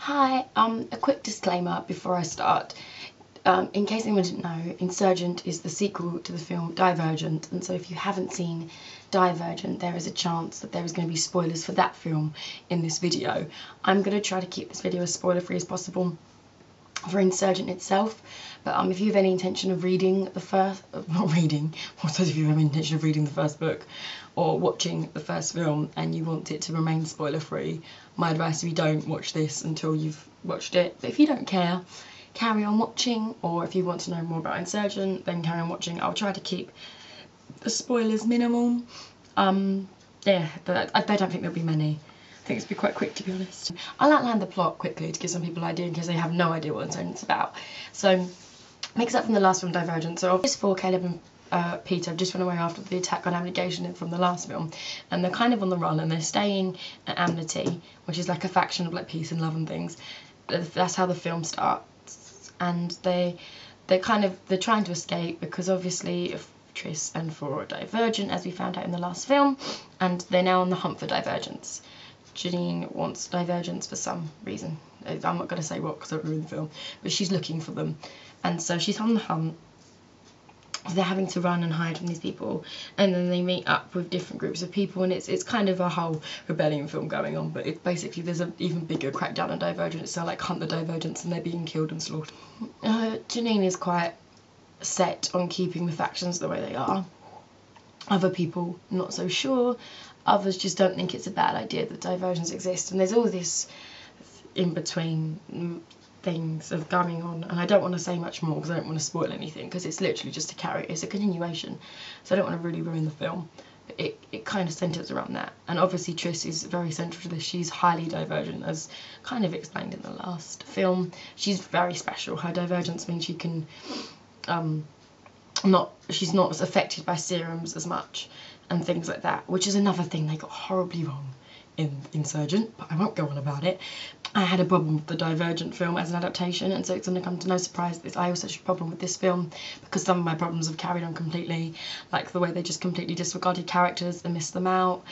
Hi, a quick disclaimer before I start. In case anyone didn't know, Insurgent is the sequel to the film Divergent, and so if you haven't seen Divergent, there is a chance that there is going to be spoilers for that film in this video. I'm going to try to keep this video as spoiler-free as possible for Insurgent itself, but if you have any intention of reading the first, if you have any intention of reading the first book or watching the first film and you want it to remain spoiler-free, my advice is you don't watch this until you've watched it. But if you don't care, carry on watching, or if you want to know more about Insurgent, then carry on watching. I'll try to keep the spoilers minimal. Yeah, but I don't think there'll be many. I think it's be quite quick, to be honest. I'll outline the plot quickly to give some people an idea in case they have no idea what Insurgent's about. So, mix up from the last film, Divergent. So, obviously for Caleb and Peter have just run away after the attack on Abnegation from the last film, and they're kind of on the run, and they're staying at Amnesty, which is like a faction of like peace and love and things. That's how the film starts, and they're trying to escape because obviously Tris and Flora are divergent, as we found out in the last film, and they're now on the hunt for divergence. Janine wants divergence for some reason. I'm not going to say what because I don't ruin the film, but she's looking for them, and so she's on the hunt. They're having to run and hide from these people, and then they meet up with different groups of people, and it's kind of a whole rebellion film going on, but it's basically there's an even bigger crackdown on divergence, so like hunt the divergents and they're being killed and slaughtered. Janine is quite set on keeping the factions the way they are. Other people not so sure. Others just don't think it's a bad idea that diversions exist, and there's all this in between things of going on, and I don't want to say much more because I don't want to spoil anything, because it's literally just it's a continuation, so I don't want to really ruin the film. But it kind of centres around that, and obviously Tris is very central to this. She's highly divergent, as kind of explained in the last film. She's very special. Her divergence means she can she's not as affected by serums as much and things like that, which is another thing they got horribly wrong in Insurgent, but I won't go on about it. I had a problem with the Divergent film as an adaptation, and so it's going to come to no surprise that I also had a problem with this film, because some of my problems have carried on completely, like the way they just completely disregarded characters and missed them out,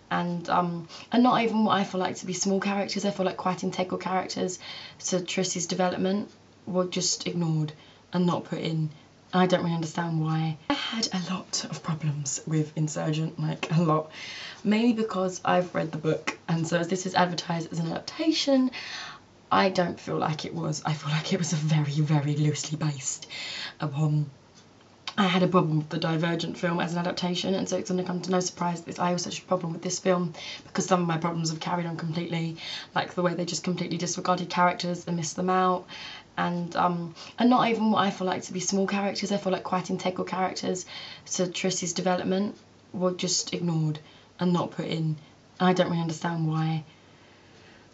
and not even what I feel like to be small characters. I feel like quite integral characters to Tris's development were just ignored and not put in. I don't really understand why. I had a lot of problems with Insurgent, like a lot, mainly because I've read the book, and so as this is advertised as an adaptation, I don't feel like it was. I feel like it was a very, very loosely based upon. I had a problem with the Divergent film as an adaptation, and so it's going to come to no surprise that I also had a problem with this film, because some of my problems have carried on completely, like the way they just completely disregarded characters and missed them out, and not even what I feel like to be small characters. I feel like quite integral characters to Tris's development were just ignored and not put in, and I don't really understand why.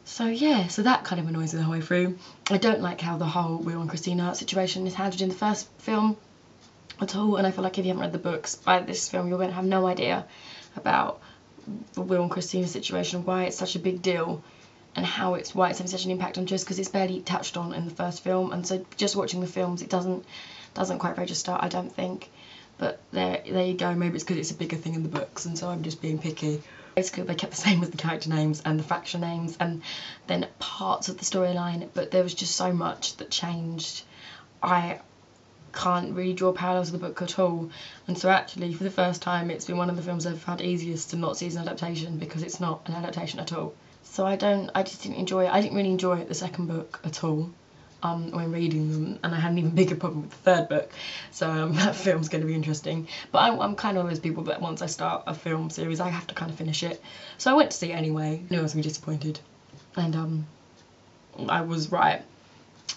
So yeah, so that kind of annoys me the whole way through. I don't like how the whole Will and Christina situation is handled in the first film at all, and I feel like if you haven't read the books, by this film you're going to have no idea about the Will and Christina situation, why it's such a big deal, and why it's having such an impact on Tris, because it's barely touched on in the first film, and so just watching the films it doesn't quite register, I don't think. But there you go. Maybe it's because it's a bigger thing in the books, and so I'm just being picky. Basically they kept the same with the character names and the faction names and then parts of the storyline, but there was just so much that changed. I can't really draw parallels to the book at all, and so actually for the first time it's been one of the films I've found easiest to not see as an adaptation, because it's not an adaptation at all. So I just didn't enjoy it. I didn't really enjoy the second book at all when reading them, and I had an even bigger problem with the third book, so that film's going to be interesting. But I'm kind of one of those people that once I start a film series I have to kind of finish it, so I went to see it anyway. I knew I was going to be disappointed, and I was right.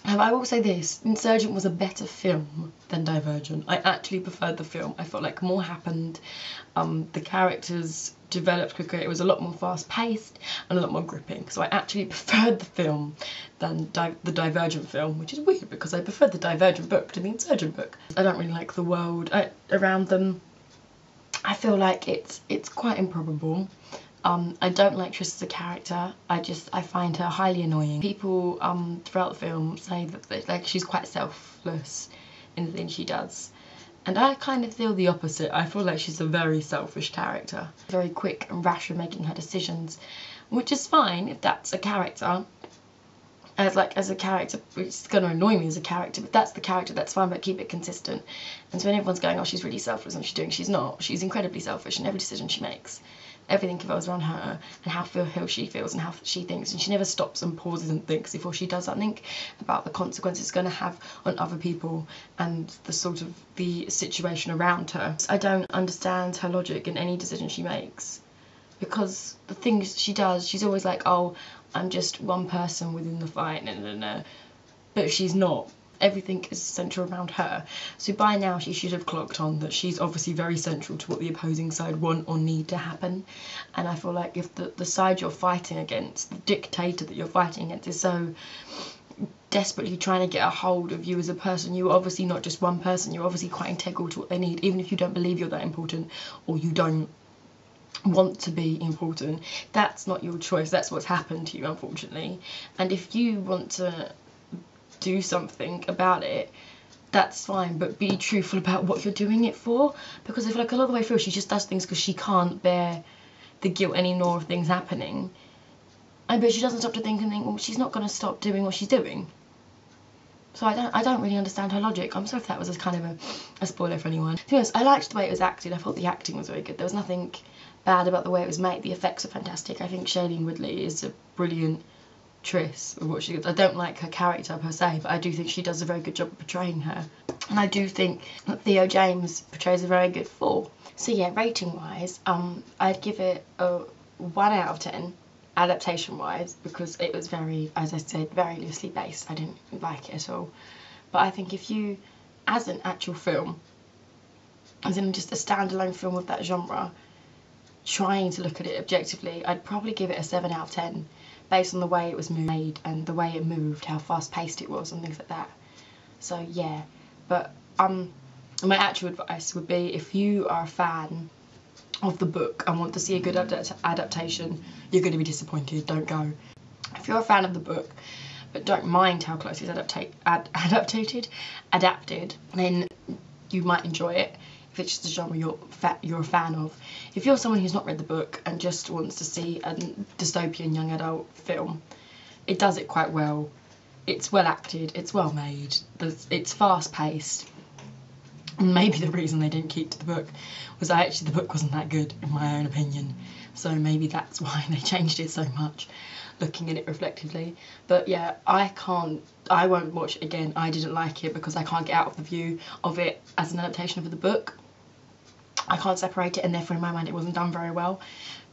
I will say this, Insurgent was a better film than Divergent. I actually preferred the film. I felt like more happened, the characters developed quicker, it was a lot more fast paced and a lot more gripping, so I actually preferred the film than the Divergent film, which is weird because I preferred the Divergent book to the Insurgent book. I don't really like the world around them. I feel like it's quite improbable. I don't like Tris as a character. I find her highly annoying. People throughout the film say that like she's quite selfless in the things she does, and I kind of feel the opposite. I feel like she's a very selfish character, very quick and rash in making her decisions, which is fine if that's a character. as a character, it's going to annoy me as a character, but that's the character, that's fine, but keep it consistent. And so when everyone's going, oh, she's really selfless and she's not. She's incredibly selfish in every decision she makes. Everything revolves around her and how she feels and how she thinks, and she never stops and pauses and thinks before she does something about the consequences it's going to have on other people and the sort of the situation around her. I don't understand her logic in any decision she makes, because the things she does, she's always like, oh, I'm just one person within the fight, but she's not. Everything is central around her. So by now she should have clocked on that she's obviously very central to what the opposing side want or need to happen. And I feel like if the side you're fighting against, the dictator that you're fighting against, is so desperately trying to get a hold of you as a person, you're obviously not just one person, you're obviously quite integral to what they need, even if you don't believe you're that important or you don't want to be important. That's not your choice, that's what's happened to you, unfortunately. And if you want to do something about it, that's fine, but be truthful about what you're doing it for, because I feel like a lot of the way through she just does things because she can't bear the guilt anymore of things happening, but she doesn't stop to think and think, well, she's not going to stop doing what she's doing. So I don't really understand her logic. I'm sorry if that was kind of a spoiler for anyone. To be honest, I liked the way it was acted. I thought the acting was very good. There was nothing bad about the way it was made. The effects are fantastic. I think Shailene Woodley is a brilliant Triss with what she does. I don't like her character per se, but I do think she does a very good job of portraying her. And I do think that Theo James portrays a very good fool. So yeah, rating wise, I'd give it a 1 out of 10 adaptation wise, because it was very, as I said, very loosely based. I didn't like it at all. But I think if you, as an actual film, as in just a standalone film of that genre, trying to look at it objectively, I'd probably give it a 7 out of 10. Based on the way it was made and the way it moved, how fast paced it was and things like that. So yeah, but my actual advice would be, if you are a fan of the book and want to see a good adaptation, you're going to be disappointed, don't go. If you're a fan of the book but don't mind how close it's adapted, then you might enjoy it. If it's just a genre you're a fan of. If you're someone who's not read the book and just wants to see a dystopian young adult film, it does it quite well. It's well acted, it's well made, it's fast paced. And maybe the reason they didn't keep to the book was that actually the book wasn't that good, in my own opinion. So maybe that's why they changed it so much, looking at it reflectively. But yeah, I won't watch it again. I didn't like it because I can't get out of the view of it as an adaptation of the book. I can't separate it, and therefore in my mind it wasn't done very well.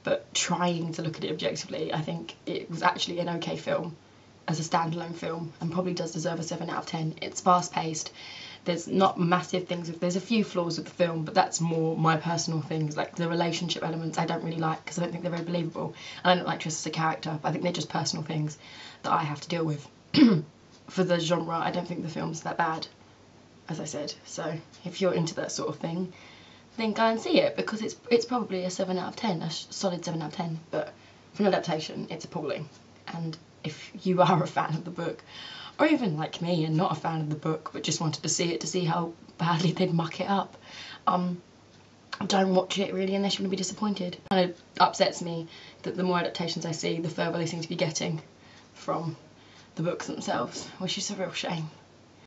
But trying to look at it objectively, I think it was actually an okay film as a standalone film, and probably does deserve a 7 out of 10. It's fast paced. There's not massive things. There's a few flaws with the film, but that's more my personal things, like the relationship elements I don't really like because I don't think they're very believable. And I don't like Triss as a character, but I think they're just personal things that I have to deal with. For the genre, I don't think the film's that bad, as I said. So if you're into that sort of thing, then go and see it, because it's probably a 7 out of 10, a solid 7 out of 10. But for an adaptation, it's appalling. And if you are a fan of the book, or even like me and not a fan of the book but just wanted to see it to see how badly they'd muck it up, don't watch it really, unless you're going to be disappointed. It kind of upsets me that the more adaptations I see, the further they seem to be getting from the books themselves, which is a real shame.